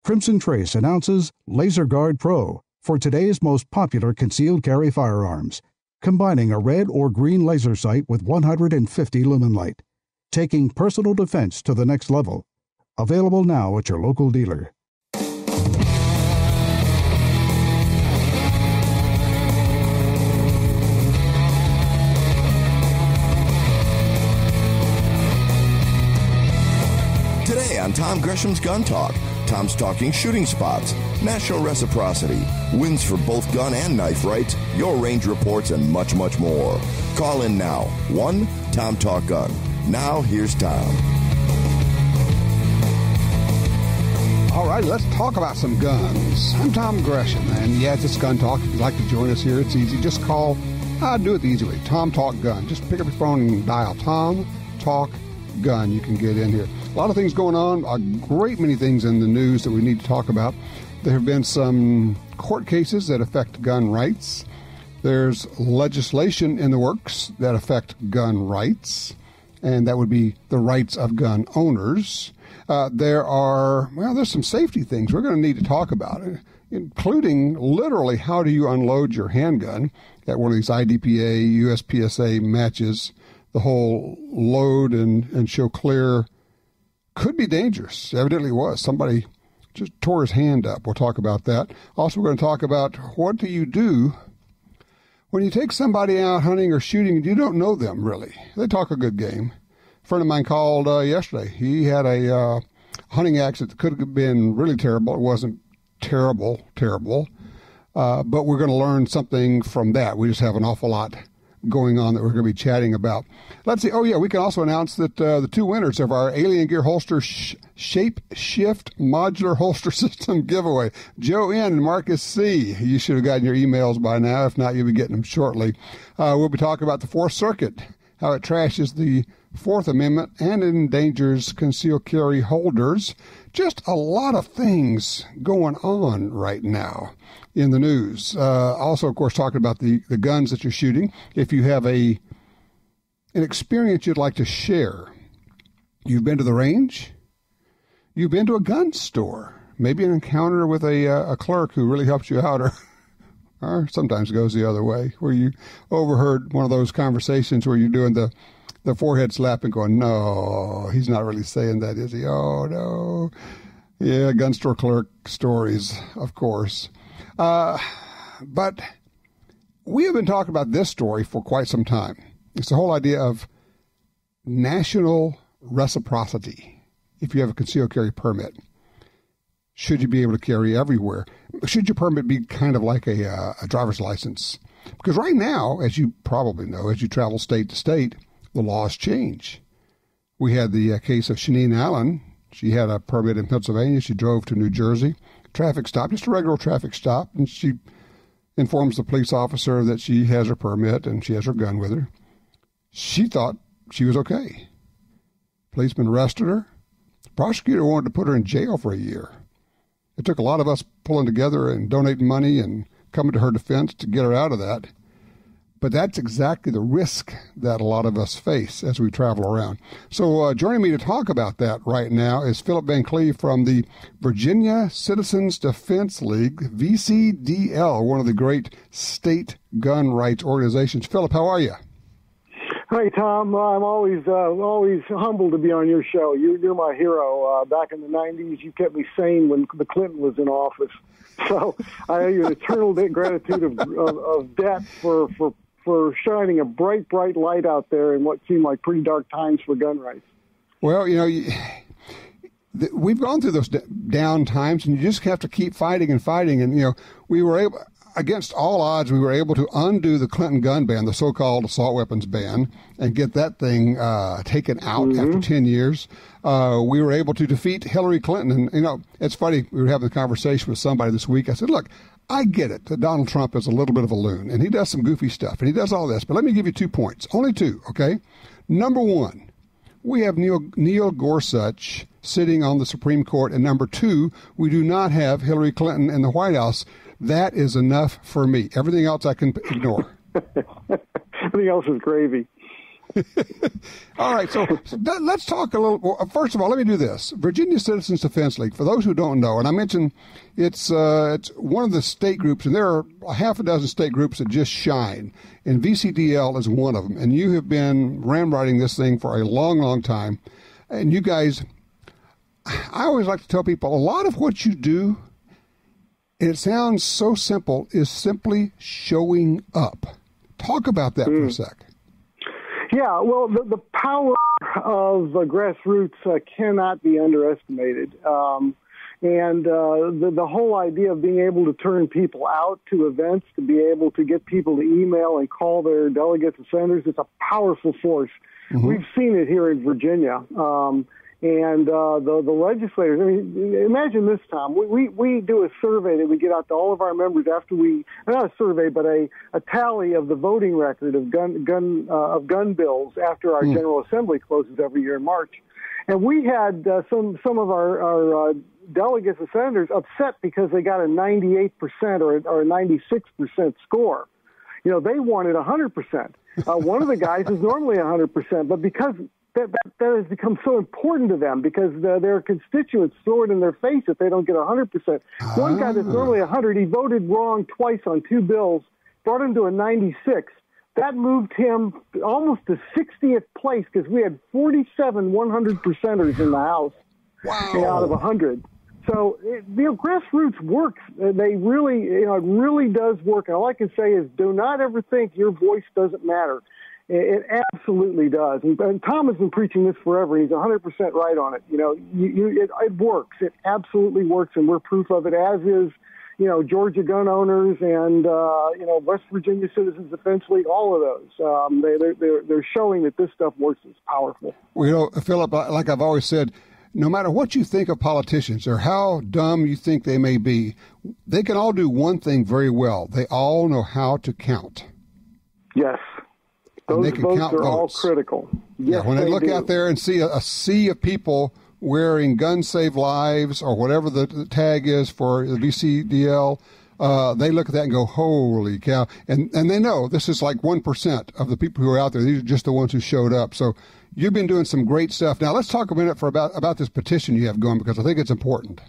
Crimson Trace announces Laser Guard Pro for today's most popular concealed carry firearms, combining a red or green laser sight with 150 lumen light, taking personal defense to the next level. Available now at your local dealer. Today on Tom Gresham's Gun Talk, Tom's talking shooting spots, national reciprocity, wins for both gun and knife rights, your range reports, and much, much more. Call in now. 1-TOM-TALK-GUN. Now, here's Tom. All right, let's talk about some guns. I'm Tom Gresham, and yes, it's Gun Talk. If you'd like to join us here, it's easy. Just call, do it the easy way, Tom Talk Gun. Just pick up your phone and dial Tom Talk Gun. You can get in here. A lot of things going on, a great many things in the news that we need to talk about. There have been some court cases that affect gun rights. There's legislation in the works that affect gun rights, and that would be the rights of gun owners. There's some safety things we're going to need to talk about, including literally how do you unload your handgun at one of these IDPA, USPSA matches. The whole load and show clear could be dangerous. Evidently was. Somebody just tore his hand up. We'll talk about that. Also, we're going to talk about what do you do when you take somebody out hunting or shooting and you don't know them, really. They talk a good game. A friend of mine called yesterday. He had a hunting accident that could have been really terrible. It wasn't terrible, but we're going to learn something from that. We just have an awful lot going on that we're going to be chatting about. Let's see. Oh, yeah, we can also announce that the two winners of our Alien Gear Holster Shape Shift Modular Holster System giveaway, Joe N. and Marcus C. You should have gotten your emails by now. If not, you'll be getting them shortly. We'll be talking about the Fourth Circuit, how it trashes the Fourth Amendment and endangers concealed carry holders. Just a lot of things going on right now in the news. Also, of course, talking about the guns that you're shooting. If you have an experience you'd like to share, you've been to the range, you've been to a gun store, maybe an encounter with a clerk who really helps you out, or sometimes goes the other way, where you overheard one of those conversations where you're doing the forehead slap and going, no, he's not really saying that, is he? Oh, no. Yeah, gun store clerk stories, of course. But we have been talking about this story for quite some time. It's the whole idea of national reciprocity. If you have a concealed carry permit, should you be able to carry everywhere? Should your permit be kind of like a driver's license? Because right now, as you probably know, as you travel state to state, the laws change. We had the case of Shanine Allen. She had a permit in Pennsylvania. She drove to New Jersey. Traffic stop, just a regular traffic stop, and she informs the police officer that she has her permit and she has her gun with her. She thought she was okay. Policeman arrested her. The prosecutor wanted to put her in jail for a year. It took a lot of us pulling together and donating money and coming to her defense to get her out of that. But that's exactly the risk that a lot of us face as we travel around. So joining me to talk about that right now is Philip Van Cleve from the Virginia Citizens Defense League, VCDL, one of the great state gun rights organizations. Philip, how are you? Hi, Tom. I'm always humbled to be on your show. You're my hero. Back in the 90s, you kept me sane when the Clinton was in office. So I owe you an eternal gratitude of debt for shining a bright light out there in what seemed like pretty dark times for gun rights. Well, we've gone through those down times, and you just have to keep fighting. And, we were able, against all odds, we were able to undo the Clinton gun ban, the so-called assault weapons ban, and get that thing taken out after 10 years. We were able to defeat Hillary Clinton. And, it's funny, we were having a conversation with somebody this week. I said, look, I get it that Donald Trump is a little bit of a loon, and he does some goofy stuff, and he does all this. But let me give you 2 points. Only 2, okay? Number 1, we have Neil Gorsuch sitting on the Supreme Court. And number 2, we do not have Hillary Clinton in the White House. That is enough for me. Everything else I can ignore. Everything else is gravy. All right, so let's talk a little. First of all, let me do this. Virginia Citizens Defense League, for those who don't know, and I mentioned it's one of the state groups, and there are a half a dozen state groups that just shine, and VCDL is one of them. And you have been ramrodding this thing for a long, long time. And you guys, I always like to tell people, a lot of what you do, and it sounds so simple, is simply showing up. Talk about that for a sec. Yeah, well, the power of Grassroots cannot be underestimated. And the whole idea of being able to turn people out to events, to be able to get people to email and call their delegates and senators, it's a powerful force. Mm-hmm. We've seen it here in Virginia. And the legislators, I mean, imagine this, Tom. We do a survey that we get out to all of our members after not a survey, but a tally of the voting record of gun bills after our General Assembly closes every year in March. And we had some of our delegates and senators upset because they got a 98% or a 96% score. You know, they wanted 100%. One of the guys is normally 100%, but because that has become so important to them because their constituents throw it in their face if they don't get 100%. One guy that's normally 100, he voted wrong twice on two bills, brought him to a 96. That moved him almost to 60th place because we had 47 100%ers in the House out of 100. So, Grassroots works. They really, it really does work. And all I can say is do not ever think your voice doesn't matter. It absolutely does. And Tom has been preaching this forever. He's 100% right on it. It works. It absolutely works, and we're proof of it, as is, Georgia gun owners and, West Virginia Citizens Defense League, all of those. They're showing that this stuff works. It's powerful. Well, Philip, like I've always said, no matter what you think of politicians or how dumb you think they may be, they can all do one thing very well. They all know how to count. Yes. Those votes are all critical. Yes, when they look out there and see a sea of people wearing Gun Save Lives or whatever the tag is for the VCDL, they look at that and go, holy cow. And they know this is like 1% of the people who are out there. These are just the ones who showed up. So you've been doing some great stuff. Now, let's talk a minute about this petition you have going because I think it's important.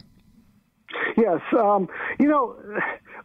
Yes.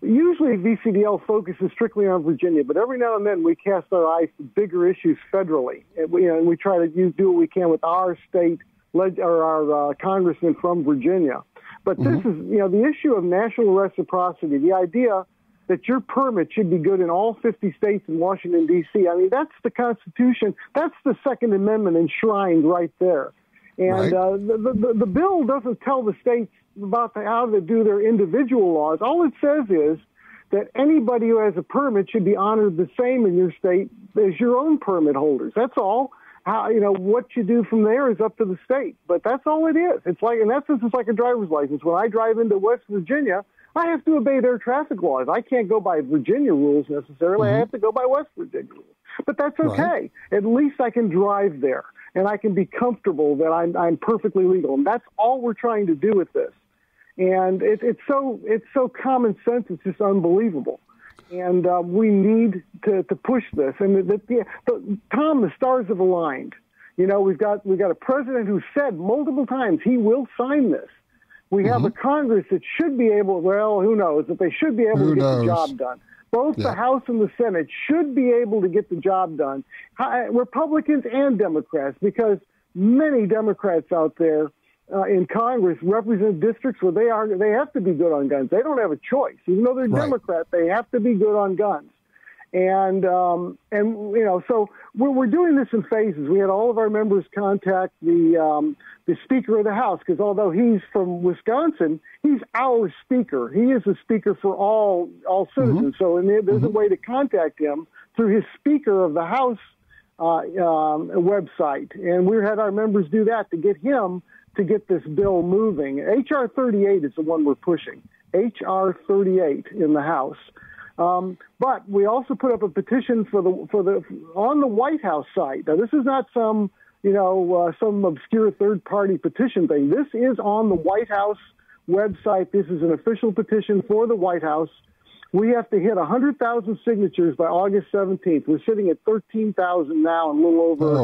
Usually VCDL focuses strictly on Virginia, but every now and then we cast our eyes to bigger issues federally. And we try to do what we can with our state or our congressman from Virginia. But this is, the issue of national reciprocity, the idea that your permit should be good in all 50 states and Washington, D.C. I mean, that's the Constitution. That's the Second Amendment enshrined right there. And the bill doesn't tell the states about how to do their individual laws. All it says is that anybody who has a permit should be honored the same in your state as your own permit holders. That's all. How, what you do from there is up to the state, but that's all it is. It's like, in essence, it's like a driver's license. When I drive into West Virginia, I have to obey their traffic laws. I can't go by Virginia rules necessarily. I have to go by West Virginia rules. But that's okay. Right. At least I can drive there, and I can be comfortable that I'm perfectly legal. And that's all we're trying to do with this. And it's so common sense. It's just unbelievable. And we need to push this. And Tom, the stars have aligned. We've got a president who said multiple times he will sign this. We have a Congress that should be able. Well, who knows? That they should be able to get the job done. Both the House and the Senate should be able to get the job done. Republicans and Democrats, because many Democrats out there in Congress represent districts where they have to be good on guns. They don't have a choice. Even though they're Democrat, they have to be good on guns. And so we're doing this in phases. We had all of our members contact the Speaker of the House, because although he's from Wisconsin, he's our Speaker. He is the Speaker for all citizens. So there's a way to contact him through his Speaker of the House website. And we had our members do that to get him to get this bill moving. H.R. 38 is the one we're pushing. H.R. 38 in the House. But we also put up a petition on the White House site. Now, this is not some obscure third-party petition thing. This is on the White House website. This is an official petition for the White House. We have to hit 100,000 signatures by August 17th. We're sitting at 13,000 now in a little over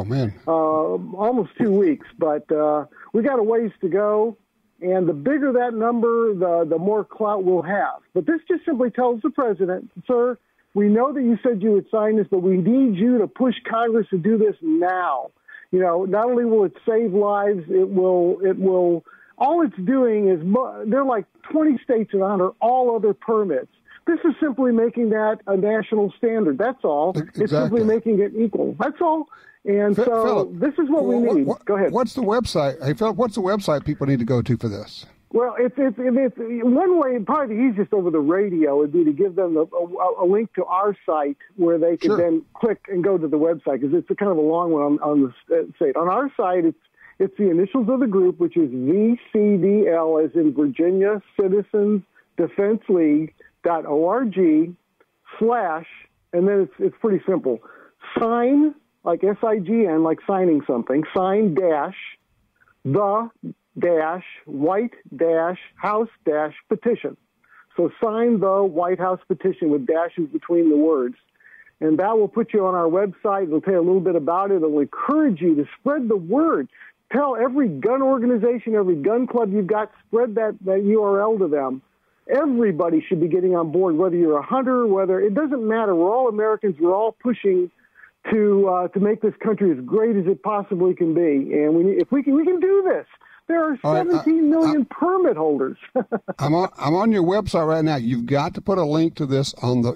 almost 2 weeks. But we got a ways to go. And the bigger that number, the more clout we'll have. But this just simply tells the president, sir, we know that you said you would sign this, but we need you to push Congress to do this now. You know, not only will it save lives, it will. All it's doing is there are like 20 states that honor all other permits. This is simply making that a national standard. That's all. Exactly. It's simply making it equal. That's all. And so Philip, this is what we need. Go ahead. What's the website? Hey, Philip, what's the website people need to go to for this? Well, it's one way, probably the easiest over the radio would be to give them a link to our site where they can then click and go to the website, because it's a kind of a long one on the site. On our site, it's the initials of the group, which is VCDL, as in Virginia Citizens Defense League.org/ and then it's pretty simple. Sign, like SIGN, like signing something, sign dash the dash White dash House dash petition. So sign the White House petition with dashes between the words. And that will put you on our website. It'll tell you a little bit about it. It'll encourage you to spread the word. Tell every gun organization, every gun club you've got, spread that URL to them. Everybody should be getting on board, whether you're a hunter, it doesn't matter. We're all Americans. We're all pushing to make this country as great as it possibly can be. And we can do this. There are 17 million permit holders. I'm on your website right now. You've got to put a link to this on the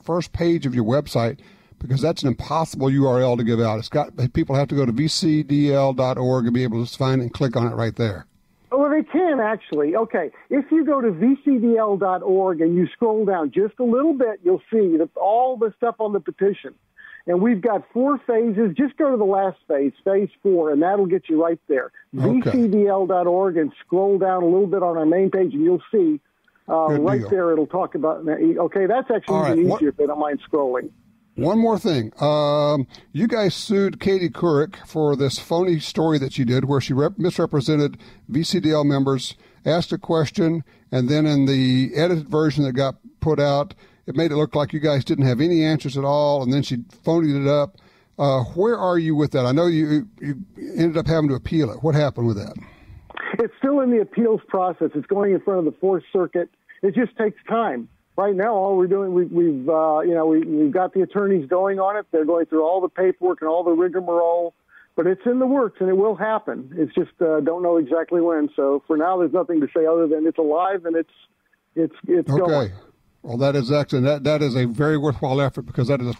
first page of your website, because that's an impossible URL to give out. People have to go to vcdl.org and be able to find it and click on it right there. Well, they can actually. Okay, if you go to vcdl.org and you scroll down just a little bit, you'll see that all the stuff on the petition. And we've got 4 phases. Just go to the last phase, phase 4, and that'll get you right there. Okay. VCDL.org, and scroll down a little bit on our main page, and you'll see right deal. There it'll talk about. Okay, that's actually even easier if they don't mind scrolling. One more thing. You guys sued Katie Couric for this phony story that she did where she misrepresented VCDL members, asked a question, and then in the edited version that got put out, it made it look like you guys didn't have any answers at all, and then she phonied it up. Where are you with that? I know you ended up having to appeal it. What happened with that? It's still in the appeals process. It's going in front of the Fourth Circuit. It just takes time. Right now, all we're doing, we've got the attorneys going on it. They're going through all the paperwork and all the rigmarole, but it's in the works and it will happen. It's just don't know exactly when. So for now, there's nothing to say other than it's alive and it's going. Okay. Well, that is excellent. That is a very worthwhile effort, because that is a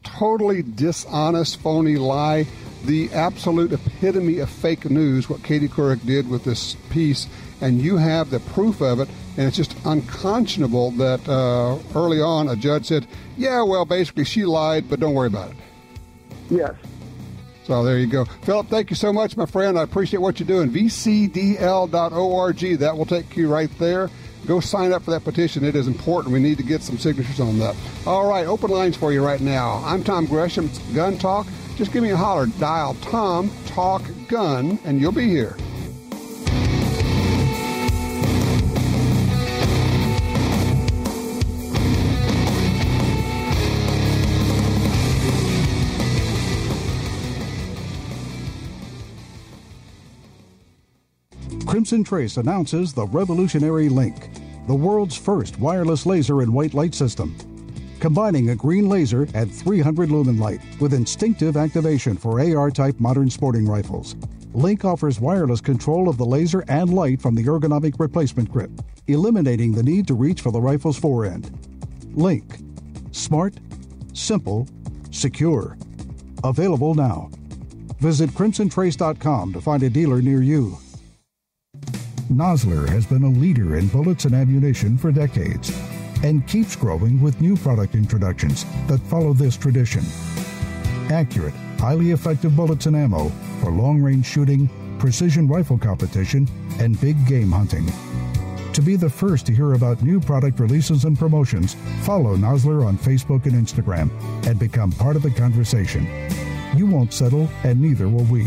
totally dishonest, phony lie, the absolute epitome of fake news, what Katie Couric did with this piece, and you have the proof of it, and it's just unconscionable that early on a judge said, yeah, well, basically she lied, but don't worry about it. Yes. So there you go. Philip, thank you so much, my friend. I appreciate what you're doing. VCDL.org, that will take you right there. Go sign up for that petition. It is important. We need to get some signatures on that. All right, open lines for you right now. I'm Tom Gresham. It's Gun Talk. Just give me a holler. Dial Tom Talk Gun, and you'll be here. Crimson Trace announces the revolutionary Link, the world's first wireless laser and white light system. Combining a green laser at 300 lumen light with instinctive activation for AR-type modern sporting rifles, Link offers wireless control of the laser and light from the ergonomic replacement grip, eliminating the need to reach for the rifle's forend. Link. Smart, simple, secure. Available now. Visit crimsontrace.com to find a dealer near you. Nosler has been a leader in bullets and ammunition for decades and keeps growing with new product introductions that follow this tradition. Accurate, highly effective bullets and ammo for long-range shooting, precision rifle competition, and big game hunting. To be the first to hear about new product releases and promotions, follow Nosler on Facebook and Instagram and become part of the conversation. You won't settle, and neither will we.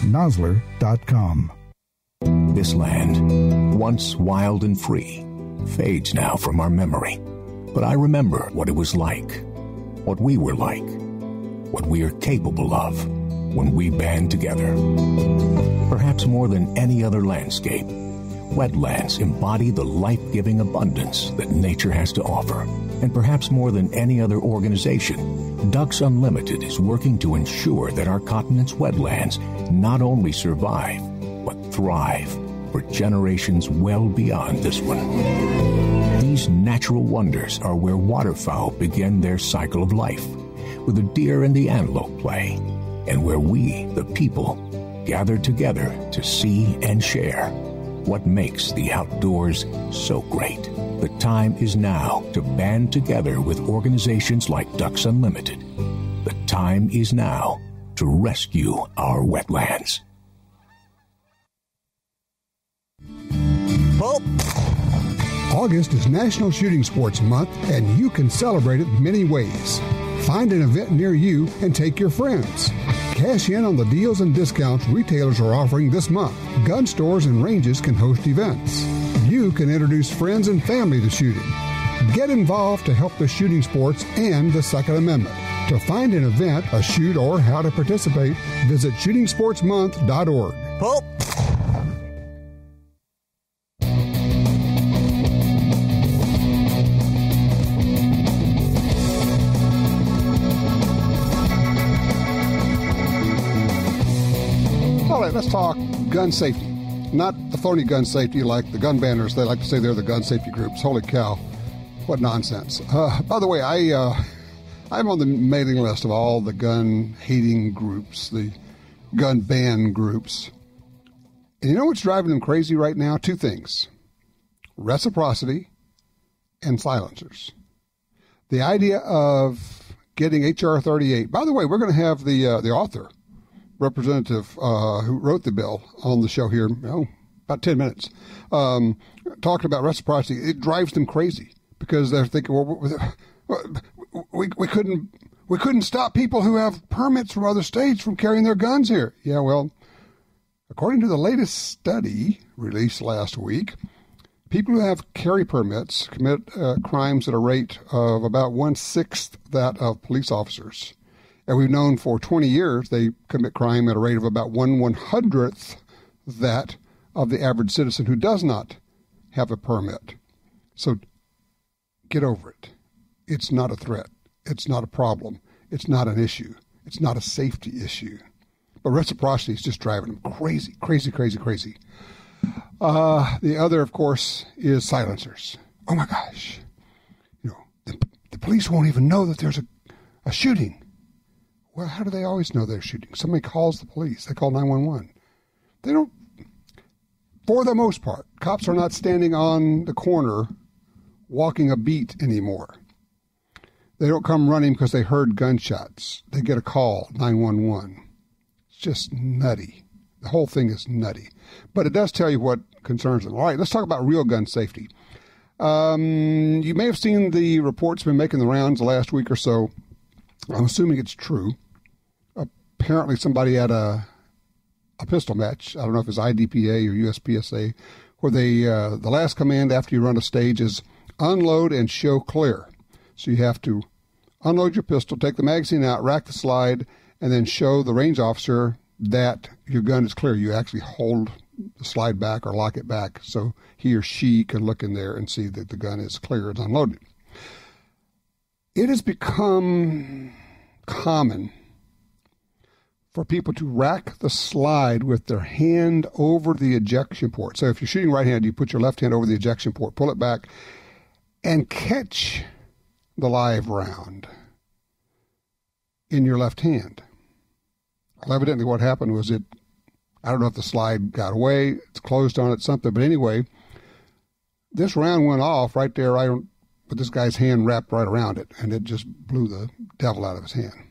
Nosler.com. This land, once wild and free, fades now from our memory. But I remember what it was like, what we were like, what we are capable of when we band together. Perhaps more than any other landscape, wetlands embody the life-giving abundance that nature has to offer. And perhaps more than any other organization, Ducks Unlimited is working to ensure that our continent's wetlands not only survive, but thrive for generations well beyond this one. These natural wonders are where waterfowl begin their cycle of life, where the deer and the antelope play, and where we, the people, gather together to see and share what makes the outdoors so great. The time is now to band together with organizations like Ducks Unlimited. The time is now to rescue our wetlands. August is National Shooting Sports Month, and you can celebrate it many ways. Find an event near you and take your friends. Cash in on the deals and discounts retailers are offering this month. Gun stores and ranges can host events. You can introduce friends and family to shooting. Get involved to help the shooting sports and the Second Amendment. To find an event, a shoot, or how to participate, visit shootingsportsmonth.org. All right, let's talk gun safety. Not the phony gun safety like the gun banners. They like to say they're the gun safety groups. Holy cow, what nonsense. By the way, I'm on the mailing list of all the gun-hating groups, the gun ban groups. And you know what's driving them crazy right now? Two things: reciprocity and silencers. The idea of getting H.R. 38. By the way, we're going to have the author, representative who wrote the bill, on the show here, about 10 minutes, talking about reciprocity. It drives them crazy because they're thinking, we couldn't stop people who have permits from other states from carrying their guns here. Yeah, well, according to the latest study released last week, people who have carry permits commit crimes at a rate of about 1/6 that of police officers. And we've known for 20 years they commit crime at a rate of about 1/100th that of the average citizen who does not have a permit. So get over it. It's not a threat. It's not a problem. It's not an issue. It's not a safety issue. But reciprocity is just driving them crazy, crazy, crazy, crazy. The other, of course, is silencers. Oh, my gosh. The police won't even know that there's a shooting. Well, how do they always know they're shooting? Somebody calls the police. They call 911. They don't, for the most part, cops are not standing on the corner walking a beat anymore. They don't come running because they heard gunshots. They get a call, 911. It's just nutty. The whole thing is nutty. But it does tell you what concerns them. All right, let's talk about real gun safety. You may have seen the reports been making the rounds the last week or so. I'm assuming it's true. Apparently somebody had a pistol match. I don't know if it's IDPA or USPSA, where the last command after you run a stage is unload and show clear. So you have to unload your pistol, take the magazine out, rack the slide, and then show the range officer that your gun is clear. You actually hold the slide back or lock it back so he or she can look in there and see that the gun is clear and unloaded. It has become common for people to rack the slide with their hand over the ejection port. So if you're shooting right-handed, you put your left hand over the ejection port, pull it back, and catch the live round in your left hand. Well, evidently what happened was I don't know if the slide got away, it's closed on it, something, but anyway, this round went off right there, but this guy's hand wrapped right around it, and it just blew the devil out of his hand.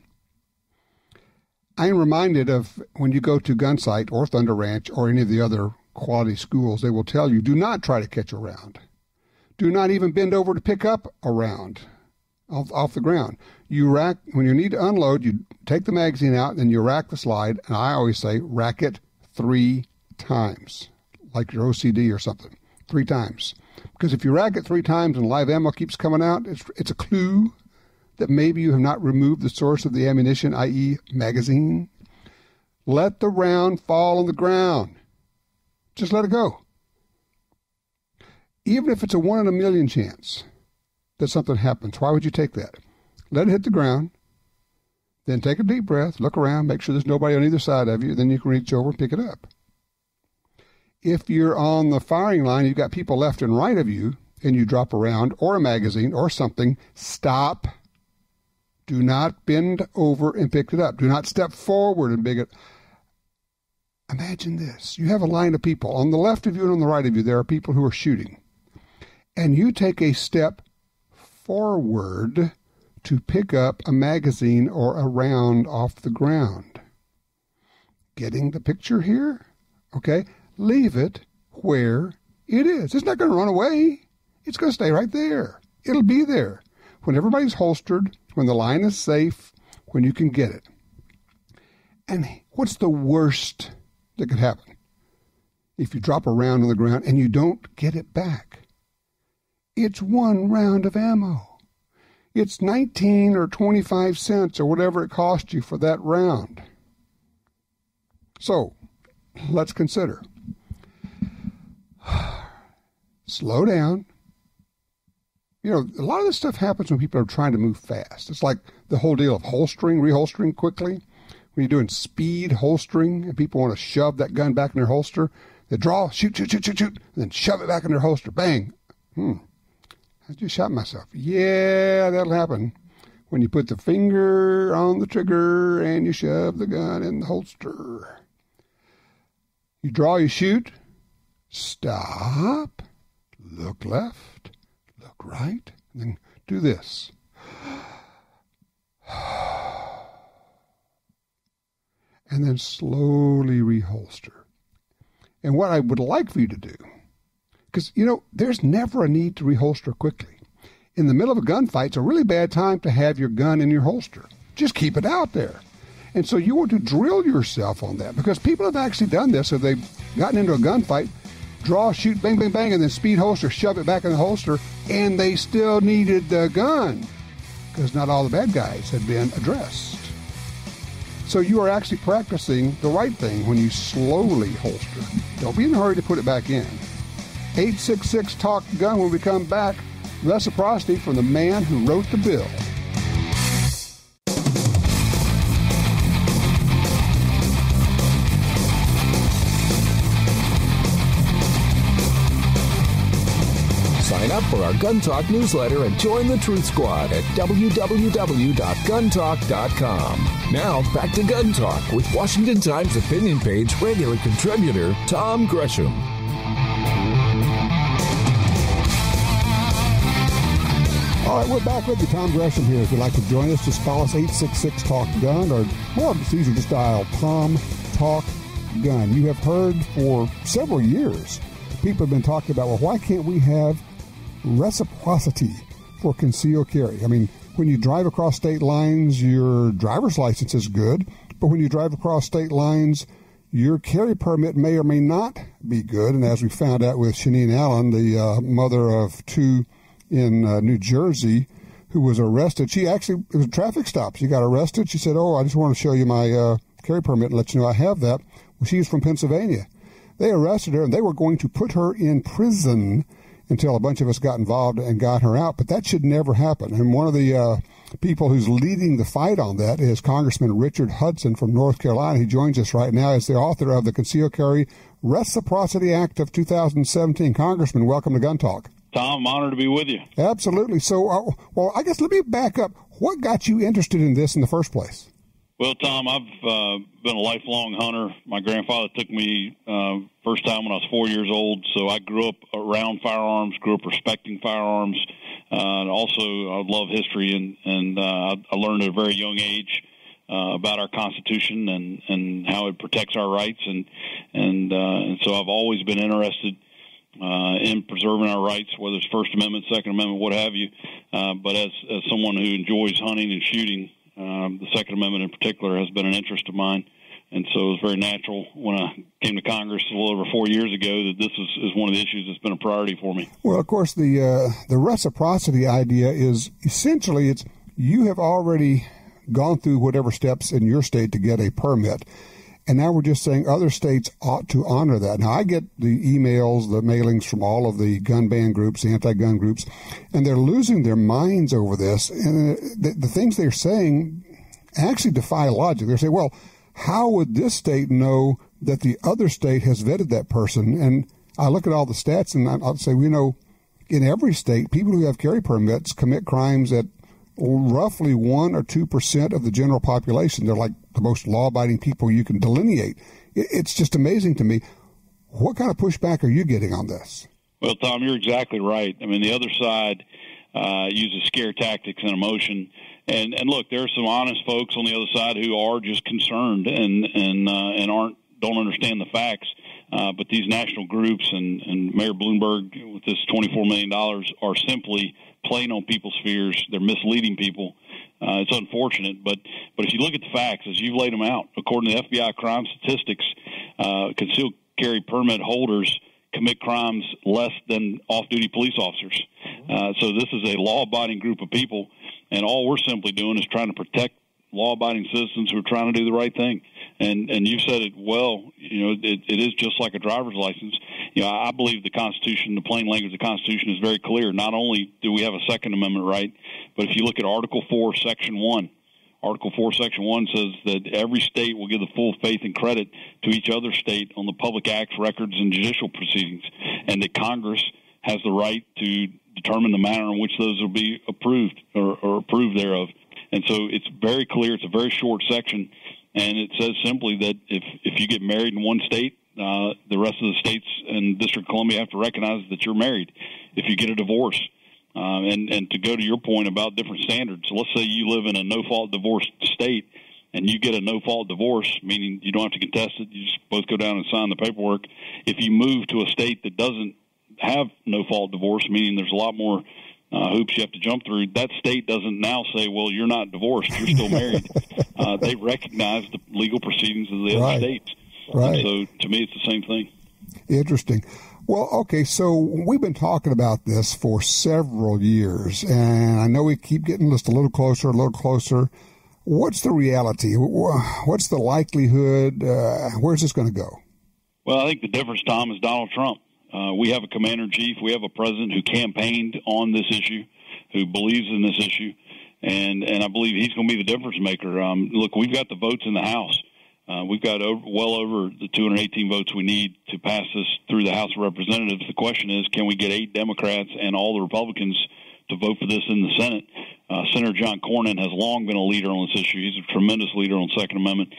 I am reminded of when you go to Gunsight or Thunder Ranch or any of the other quality schools, they will tell you, do not try to catch a round. Do not even bend over to pick up a round off the ground. You rack, when you need to unload, you take the magazine out, then you rack the slide, and I always say rack it 3 times, like your OCD or something. 3 times. Because if you rack it 3 times and live ammo keeps coming out, it's a clue that maybe you have not removed the source of the ammunition, i.e. magazine. Let the round fall on the ground. Just let it go. Even if it's a 1 in a million chance that something happens, why would you take that? Let it hit the ground. Then take a deep breath, look around, make sure there's nobody on either side of you. Then you can reach over and pick it up. If you're on the firing line, you've got people left and right of you, and you drop a round or a magazine or something, stop. Do not bend over and pick it up. Do not step forward and pick it. Imagine this. You have a line of people. On the left of you and on the right of you, there are people who are shooting. And you take a step forward to pick up a magazine or a round off the ground. Getting the picture here? Okay. Leave it where it is. It's not going to run away. It's going to stay right there. It'll be there. When everybody's holstered, when the line is safe, when you can get it. And what's the worst that could happen if you drop a round on the ground and you don't get it back? It's 1 round of ammo. It's 19 or 25 cents or whatever it cost you for that round. So, let's consider. Slow down. You know, a lot of this stuff happens when people are trying to move fast. It's like the whole deal of holstering, reholstering quickly. When you're doing speed holstering and people want to shove that gun back in their holster, they draw, shoot, and then shove it back in their holster. Bang. I just shot myself. Yeah, that'll happen when you put the finger on the trigger and you shove the gun in the holster. You draw, you shoot. Stop. Look left. Look right. And then do this. And then slowly reholster. And what I would like for you to do, because, you know, there's never a need to reholster quickly. In the middle of a gunfight, it's a really bad time to have your gun in your holster. Just keep it out there. And so you want to drill yourself on that, because people have actually done this. So they've gotten into a gunfight, draw, shoot, bang, bang, bang, and then speed holster, shove it back in the holster, and they still needed the gun because not all the bad guys had been addressed. So you are actually practicing the right thing when you slowly holster. Don't be in a hurry to put it back in. 866-TALK-GUN when we come back. Reciprocity from the man who wrote the bill. Sign up for our Gun Talk newsletter and join the Truth Squad at www.guntalk.com. Now, back to Gun Talk with Washington Times opinion page regular contributor Tom Gresham. All right, we're back with you. Tom Gresham here. If you'd like to join us, just call us 866-TALK-GUN, or more, it's easier, just dial Tom Talk Gun. You have heard for several years, people have been talking about, well, why can't we have reciprocity for concealed carry? I mean, when you drive across state lines, your driver's license is good, but when you drive across state lines, your carry permit may or may not be good. And as we found out with Shanine Allen, the mother of 2 in New Jersey, who was arrested. She actually, it was a traffic stop. She got arrested. She said, I just want to show you my carry permit and let you know I have that. Well, she's from Pennsylvania. They arrested her, and they were going to put her in prison until a bunch of us got involved and got her out. But that should never happen. And one of the people who's leading the fight on that is Congressman Richard Hudson from North Carolina. He joins us right now as the author of the Concealed Carry Reciprocity Act of 2017. Congressman, welcome to Gun Talk. Tom, I'm honored to be with you. Absolutely. So, well, I guess let me back up. What got you interested in this in the first place? Well, Tom, I've been a lifelong hunter. My grandfather took me first time when I was 4 years old, so I grew up around firearms, grew up respecting firearms, and also I love history, and I learned at a very young age about our Constitution and how it protects our rights, and so I've always been interested in preserving our rights, whether it's First Amendment, Second Amendment, what have you. But as someone who enjoys hunting and shooting, the Second Amendment in particular has been an interest of mine And so it was very natural when I came to Congress a little over 4 years ago that this is one of the issues that's been a priority for me. Well, of course, the reciprocity idea is essentially you have already gone through whatever steps in your state to get a permit. And now we're just saying other states ought to honor that. Now, I get the emails, the mailings from all of the gun ban groups, the anti-gun groups, and they're losing their minds over this. And the things they're saying actually defy logic. They're saying, well, how would this state know that the other state has vetted that person? And I look at all the stats, and I'll say, in every state, people who have carry permits commit crimes at roughly 1 or 2% of the general population. They're like the most law-abiding people you can delineate. It's just amazing to me. What kind of pushback are you getting on this? Well, Tom, you're exactly right. I mean, the other side uses scare tactics and emotion. And look, there are some honest folks on the other side who are just concerned and don't understand the facts. But these national groups and Mayor Bloomberg with this $24 million are simply playing on people's fears. They're misleading people. It's unfortunate, but if you look at the facts as you've laid them out, according to FBI crime statistics, concealed carry permit holders commit crimes less than off-duty police officers. So this is a law-abiding group of people, and all we're simply doing is trying to protect law-abiding citizens who are trying to do the right thing. And you said it well. It is just like a driver's license. I believe the Constitution, the plain language of the Constitution, is very clear. Not only do we have a Second Amendment right, but if you look at Article 4, Section 1, Article 4, Section 1 says that every state will give the full faith and credit to each other state on the public acts, records, and judicial proceedings, and that Congress has the right to determine the manner in which those will be approved or approved thereof. And so it's very clear. It's a very short section, and it says simply that if you get married in one state, the rest of the states and District of Columbia have to recognize that you're married. If you get a divorce, and to go to your point about different standards, so let's say you live in a no-fault divorce state, and you get a no-fault divorce, meaning you don't have to contest it, you just both go down and sign the paperwork. If you move to a state that doesn't have no-fault divorce, meaning there's a lot more hoops you have to jump through, that state doesn't now say, well, you're not divorced, you're still married. They recognize the legal proceedings of the other states. Right. So to me, it's the same thing. Interesting. Well, okay, so we've been talking about this for several years, and I know we keep getting just a little closer. What's the reality? What's the likelihood? Where's this going to go? Well, I think the difference, Tom, is Donald Trump. We have a commander-in-chief. We have a president who campaigned on this issue, who believes in this issue, and I believe he's going to be the difference maker. Look, we've got the votes in the House. We've got well over the 218 votes we need to pass this through the House of Representatives. The question is, can we get 8 Democrats and all the Republicans to vote for this in the Senate? Senator John Cornyn has long been a leader on this issue. He's a tremendous leader on Second Amendment,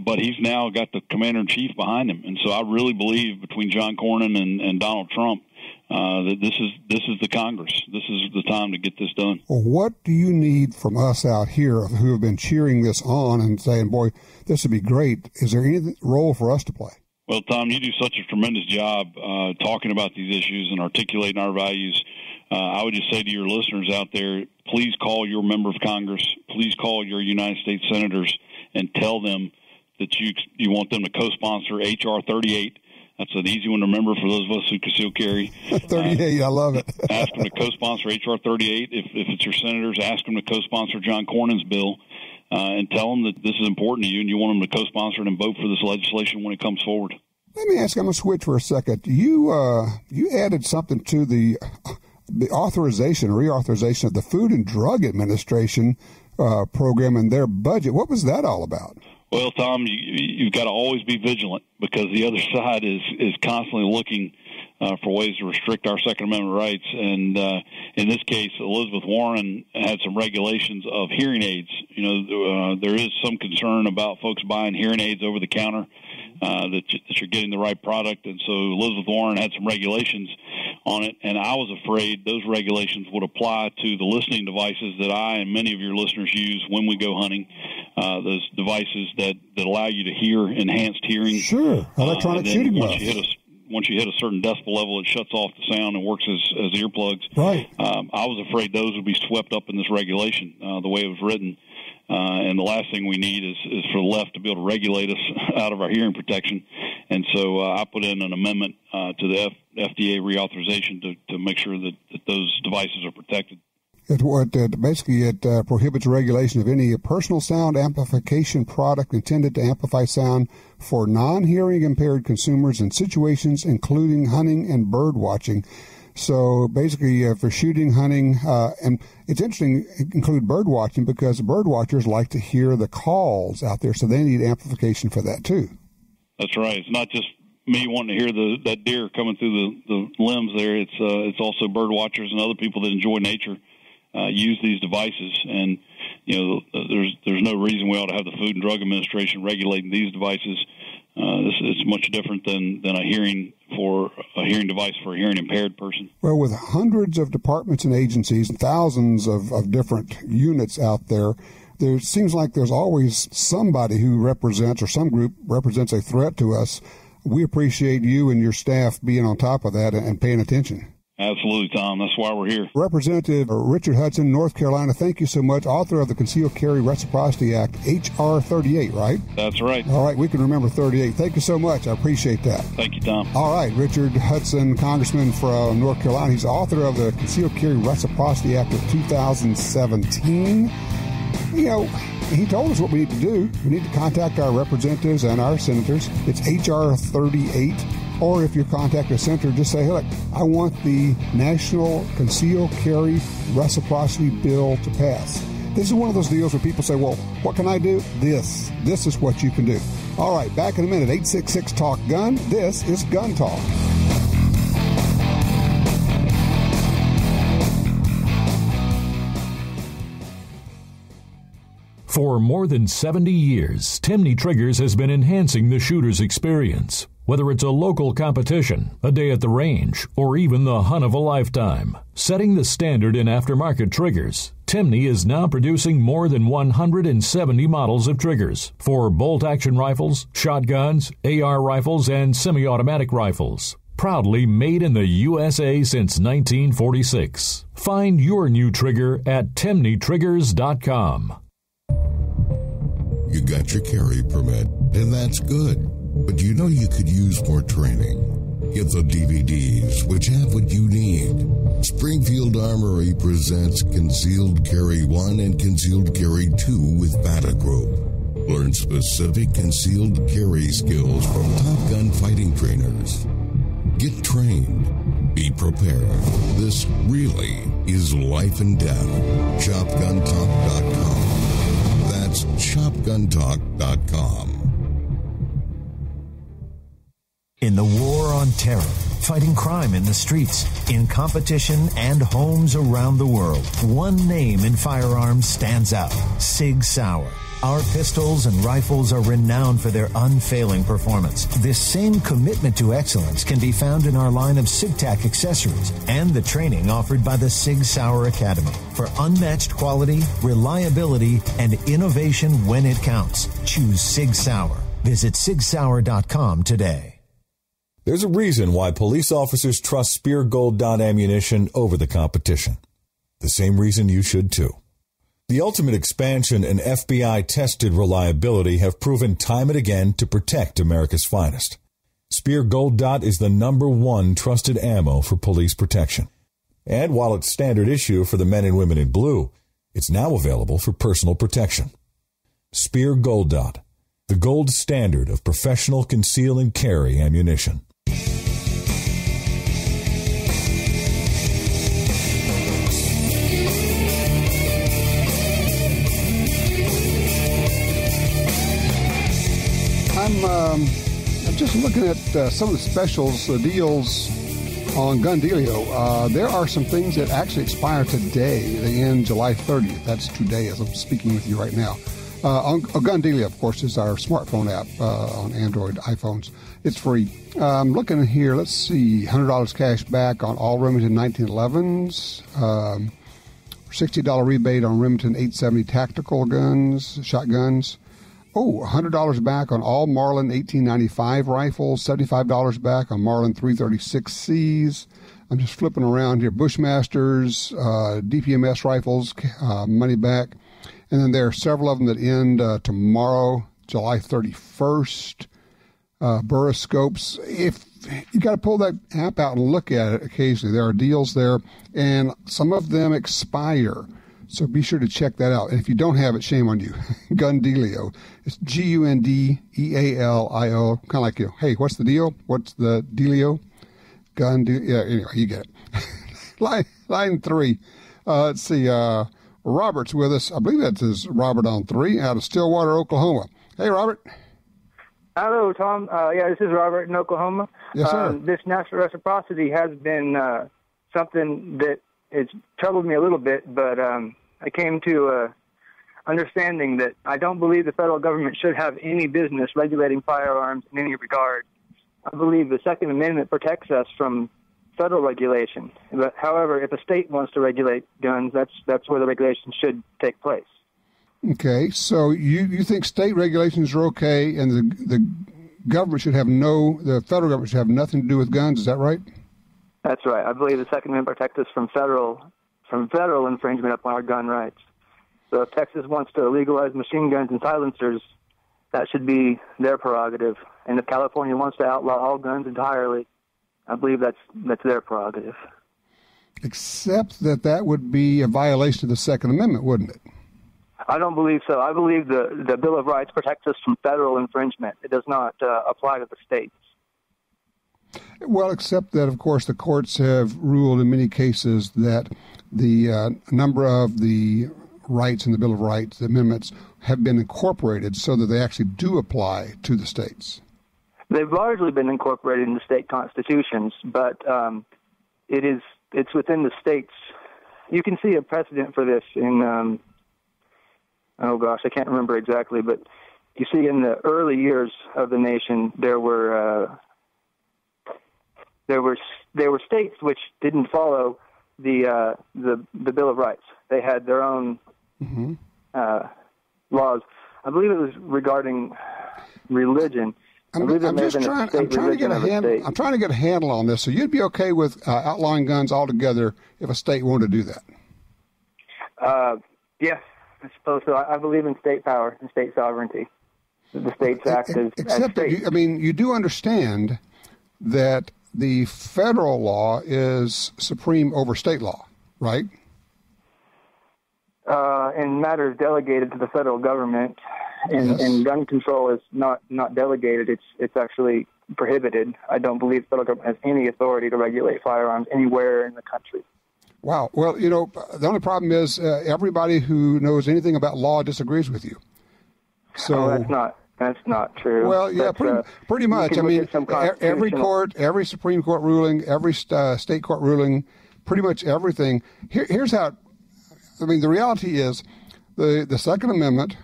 but he's now got the commander-in-chief behind him. And so I really believe between John Cornyn and Donald Trump that this is the Congress. This is the time to get this done. Well, what do you need from us out here who have been cheering this on and saying, boy, this would be great? Is there any role for us to play? Well, Tom, you do such a tremendous job talking about these issues and articulating our values. I would just say to your listeners out there, please call your member of Congress. Please call your United States senators and tell them that you want them to co-sponsor H.R. 38. That's an easy one to remember for those of us who conceal carry. 38, I love it. Ask them to co-sponsor H.R. 38. If it's your senators, ask them to co-sponsor John Cornyn's bill and tell them that this is important to you and you want them to co-sponsor it and vote for this legislation when it comes forward. Let me ask, I'm going to switch for a second. You added something to the reauthorization of the Food and Drug Administration program and their budget. What was that all about? Well, Tom, you've got to always be vigilant because the other side is constantly looking for ways to restrict our Second Amendment rights. And in this case, Elizabeth Warren had some regulations of hearing aids. There is some concern about folks buying hearing aids over the counter, that you're getting the right product. And so Elizabeth Warren had some regulations on it, and I was afraid those regulations would apply to the listening devices that I and many of your listeners use when we go hunting, those devices that allow you to hear enhanced hearing. Sure, electronic shooting buffs. Once you hit a certain decibel level, it shuts off the sound and works as earplugs. Right. I was afraid those would be swept up in this regulation, the way it was written. And the last thing we need is for the left to be able to regulate us out of our hearing protection. And so I put in an amendment to the FDA reauthorization to make sure that those devices are protected. It prohibits regulation of any personal sound amplification product intended to amplify sound for non-hearing impaired consumers in situations including hunting and bird watching. So basically, for shooting, hunting, and it's interesting, include bird watching because bird watchers like to hear the calls out there, so they need amplification for that too. That's right. It's not just me wanting to hear that deer coming through the limbs there. It's also bird watchers and other people that enjoy nature use these devices. And there's no reason we ought to have the Food and Drug Administration regulating these devices. It's much different than a hearing device for a hearing impaired person. Well, with hundreds of departments and agencies and thousands of different units out there, there seems like there's always somebody who represents, or some group represents, a threat to us. We appreciate you and your staff being on top of that and paying attention. Absolutely, Tom. That's why we're here. Representative Richard Hudson, North Carolina, thank you so much. Author of the Concealed Carry Reciprocity Act, H.R. 38, right? That's right. All right, we can remember 38. Thank you so much. I appreciate that. Thank you, Tom. All right, Richard Hudson, Congressman from North Carolina. He's author of the Concealed Carry Reciprocity Act of 2017. He told us what we need to do. We need to contact our representatives and our senators. It's H.R. 38. Or if you contact a senator, just say, hey, look, I want the National Concealed Carry Reciprocity Bill to pass. This is one of those deals where people say, well, what can I do? This is what you can do. All right, back in a minute, 866-TALK-GUN. This is Gun Talk. For more than 70 years, Timney Triggers has been enhancing the shooter's experience. Whether it's a local competition, a day at the range, or even the hunt of a lifetime, setting the standard in aftermarket triggers, Timney is now producing more than 170 models of triggers for bolt-action rifles, shotguns, AR rifles, and semi-automatic rifles. Proudly made in the USA since 1946. Find your new trigger at TimneyTriggers.com. You got your carry permit, and that's good. But you could use more training. Get the DVDs, which have what you need. Springfield Armory presents Concealed Carry 1 and Concealed Carry 2 with Bata Group. Learn specific concealed carry skills from Top Gun fighting trainers. Get trained. Be prepared. This really is life and death. ShopGunTalk.com. That's ShopGunTalk.com. In the war on terror, fighting crime in the streets, in competition and homes around the world, one name in firearms stands out: Sig Sauer. Our pistols and rifles are renowned for their unfailing performance. This same commitment to excellence can be found in our line of SigTac accessories and the training offered by the Sig Sauer Academy for unmatched quality, reliability, and innovation when it counts. Choose Sig Sauer. Visit SigSauer.com today. There's a reason why police officers trust Spear Gold Dot ammunition over the competition. The same reason you should too. The ultimate expansion and FBI-tested reliability have proven time and again to protect America's finest. Spear Gold Dot is the #1 trusted ammo for police protection. And while it's standard issue for the men and women in blue, it's now available for personal protection. Spear Gold Dot, the gold standard of professional conceal and carry ammunition. I'm just looking at some of the specials, the deals on GunDealio. There are some things that actually expire today. They end July 30th. That's today as I'm speaking with you right now. On GunDealio, of course, is our smartphone app on Android iPhones. It's free. I'm looking here. Let's see. $100 cash back on all Remington 1911s. $60 rebate on Remington 870 tactical guns, shotguns. Oh, $100 back on all Marlin 1895 rifles. $75 back on Marlin 336Cs. I'm just flipping around here. Bushmasters, DPMS rifles, money back. And then there are several of them that end tomorrow, July 31st. Buroscopes. If you got to pull that app out and look at it occasionally, there are deals there, and some of them expire. So be sure to check that out. And if you don't have it, shame on you. GunDealio. It's GunDealio. Kind of like, hey, what's the deal? What's the dealio? GunDealio. Yeah, anyway, you get it. Line 3. Let's see. Robert's with us. I believe that is Robert on 3 out of Stillwater, Oklahoma. Hey, Robert. Hello, Tom. This is Robert in Oklahoma. Yes, sir. This national reciprocity has been something that has troubled me a little bit, but I came to understanding that I don't believe the federal government should have any business regulating firearms in any regard. I believe the Second Amendment protects us from federal regulation. But, however, if a state wants to regulate guns, that's where the regulation should take place. Okay, so you think state regulations are okay, and the government should have the federal government should have nothing to do with guns. Is that right? That's right. I believe the Second Amendment protects us from federal infringement upon our gun rights. So if Texas wants to legalize machine guns and silencers, that should be their prerogative. And if California wants to outlaw all guns entirely, I believe that's their prerogative. Except that would be a violation of the Second Amendment, wouldn't it? I don't believe so. I believe the Bill of Rights protects us from federal infringement. It does not apply to the states. Well, except that, of course, the courts have ruled in many cases that the number of the rights in the Bill of Rights, the amendments, have been incorporated so that they actually do apply to the states. They've largely been incorporated in the state constitutions, but it's within the states. You can see a precedent for this in... I can't remember exactly, but you see in the early years of the nation, there were states which didn't follow the Bill of Rights. They had their own laws. I believe it was regarding religion. I'm trying to get a handle on this. So you'd be okay with outlawing guns altogether if a state wanted to do that? Yes. I suppose so. I believe in state power and state sovereignty. The states act as except states. That you do understand that the federal law is supreme over state law, right? In matters delegated to the federal government, and gun control is not delegated. It's actually prohibited. I don't believe the federal government has any authority to regulate firearms anywhere in the country. Wow. Well, the only problem is everybody who knows anything about law disagrees with you. So that's not true. Well, yeah, pretty much. I mean, every Supreme Court ruling, every state court ruling, pretty much everything. Here's how. I mean, the reality is, the Second Amendment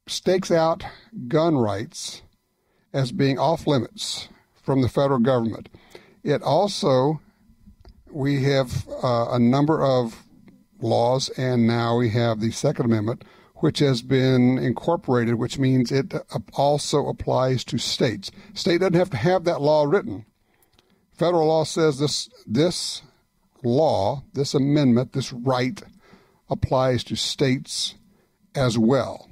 stakes out gun rights as being off limits from the federal government. It also, we have a number of laws, and now we have the Second Amendment, which has been incorporated, which means it also applies to states. State doesn't have to have that law written. Federal law says this law, this amendment, this right applies to states as well.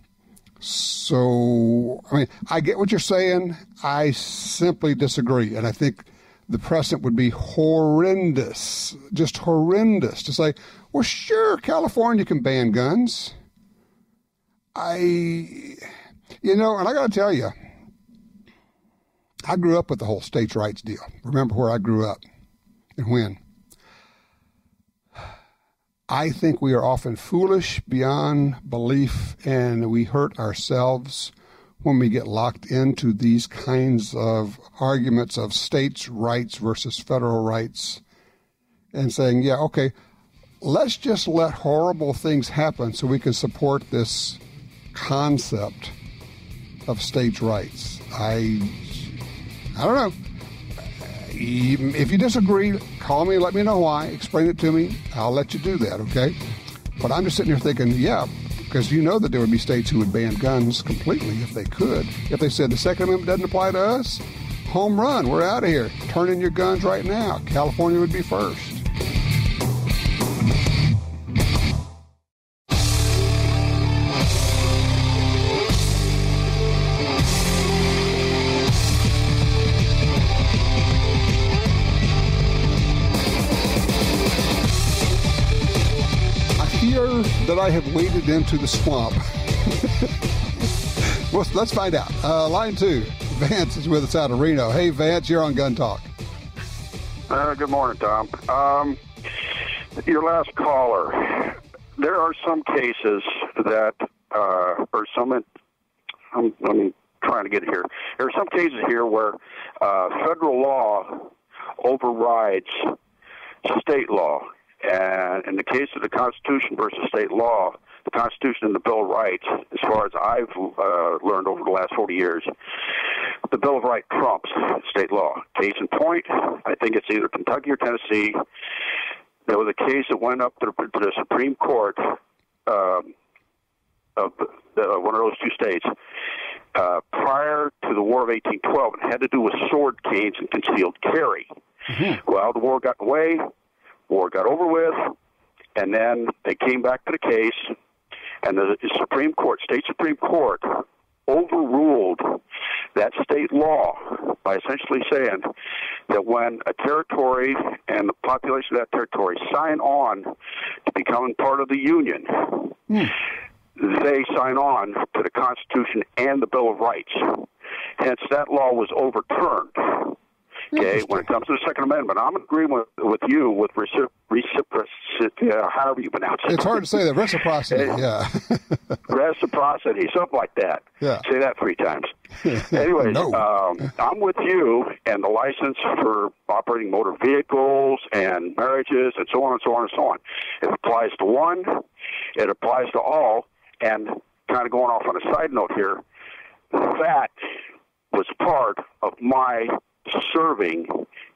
So, I mean, I get what you're saying. I simply disagree, and I think the precedent would be horrendous, just horrendous, to say, well, sure, California can ban guns. And I got to tell you, I grew up with the whole states' rights deal. Remember where I grew up and when. I think we are often foolish beyond belief, and we hurt ourselves when we get locked into these kinds of arguments of states' rights versus federal rights and saying, yeah, okay, let's just let horrible things happen so we can support this concept of states' rights. I don't know. If you disagree, call me, let me know why, explain it to me. I'll let you do that, okay? But I'm just sitting here thinking, yeah, because you know that there would be states who would ban guns completely if they could. If they said the Second Amendment doesn't apply to us, home run, we're out of here. Turn in your guns right now. California would be first. fear that I have waded into the swamp? Well, let's find out. Line 2, Vance is with us out of Reno. Hey, Vance, you're on Gun Talk. Good morning, Tom. Your last caller, there are some cases that, I'm trying to get it here. There are some cases here where federal law overrides state law. And in the case of the Constitution versus state law, the Constitution and the Bill of Rights, as far as I've learned over the last 40 years, the Bill of Rights trumps state law. Case in point, I think it's either Kentucky or Tennessee. There was a case that went up to the Supreme Court of one of those two states prior to the War of 1812. It had to do with sword canes and concealed carry. Mm-hmm. Well, the war got away, war got over with, and then they came back to the case, and the Supreme Court, state Supreme Court, overruled that state law by essentially saying that when a territory and the population of that territory sign on to becoming part of the Union, they sign on to the Constitution and the Bill of Rights. Hence, that law was overturned. Okay, when it comes to the Second Amendment, I'm agreeing with you with reciprocity, however you pronounce it. It's hard to say that. Reciprocity, yeah. Reciprocity, something like that. Yeah. Say that 3 times. Anyways, No. I'm with you, and the license for operating motor vehicles and marriages and so on and so on and so on. It applies to one. It applies to all. And kind of going off on a side note here, that was part of my serving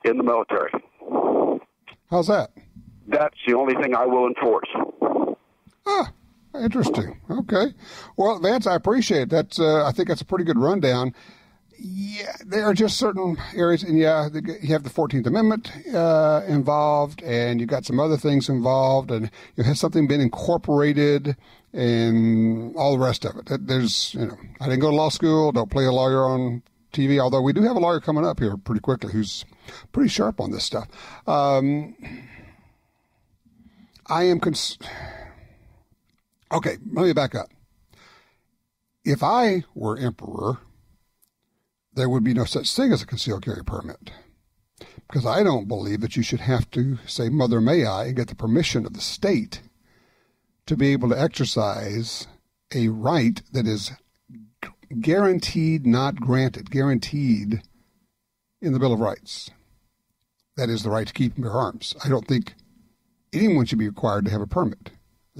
in the military. How's that? That's the only thing I will enforce. Ah, interesting. Okay. Well, Vance, I appreciate that. I think that's a pretty good rundown. Yeah, there are just certain areas, and yeah, you have the 14th Amendment involved, and you've got some other things involved, and you have something been incorporated, and all the rest of it. There's, I didn't go to law school, don't play a lawyer on TV, although we do have a lawyer coming up here pretty quickly who's pretty sharp on this stuff. I am okay, let me back up. If I were emperor, there would be no such thing as a concealed carry permit, because I don't believe that you should have to say, Mother, may I, and get the permission of the state to be able to exercise a right that is guaranteed, not granted, guaranteed in the Bill of Rights. That is the right to keep and bear arms. I don't think anyone should be required to have a permit.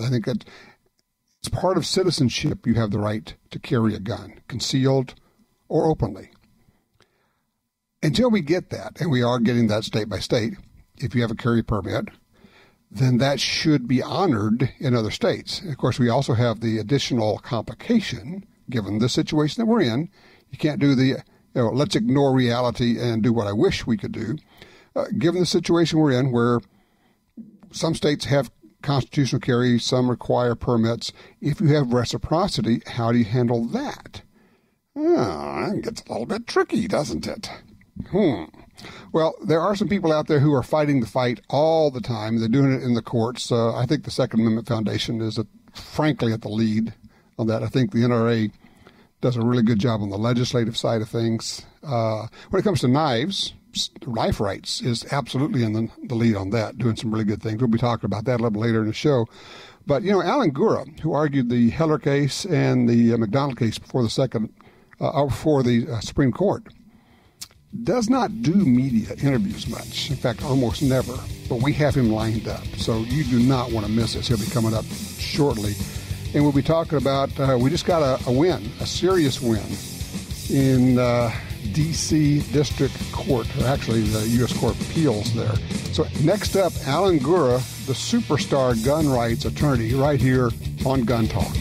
I think that it's part of citizenship. You have the right to carry a gun, concealed or openly. Until we get that, and we are getting that state by state, if you have a carry permit, then that should be honored in other states. Of course, we also have the additional complication, given the situation that we're in. You can't do the, let's ignore reality and do what I wish we could do. Given the situation we're in, where some states have constitutional carry, some require permits. If you have reciprocity, how do you handle that? It gets a little bit tricky, doesn't it? Well, there are some people out there who are fighting the fight all the time. They're doing it in the courts. I think the Second Amendment Foundation is, frankly, at the lead on that. I think the NRA does a really good job on the legislative side of things. When it comes to knives, life rights is absolutely in the lead on that, doing some really good things. We'll be talking about that a little later in the show. But, Alan Gura, who argued the Heller case and the McDonald case before the Supreme Court, does not do media interviews much. In fact, almost never. But we have him lined up. So you do not want to miss this. He'll be coming up shortly. And we'll be talking about, we just got a win, a serious win in D.C. District Court, or actually the U.S. Court of Appeals there. So next up, Alan Gura, the superstar gun rights attorney, right here on Gun Talk.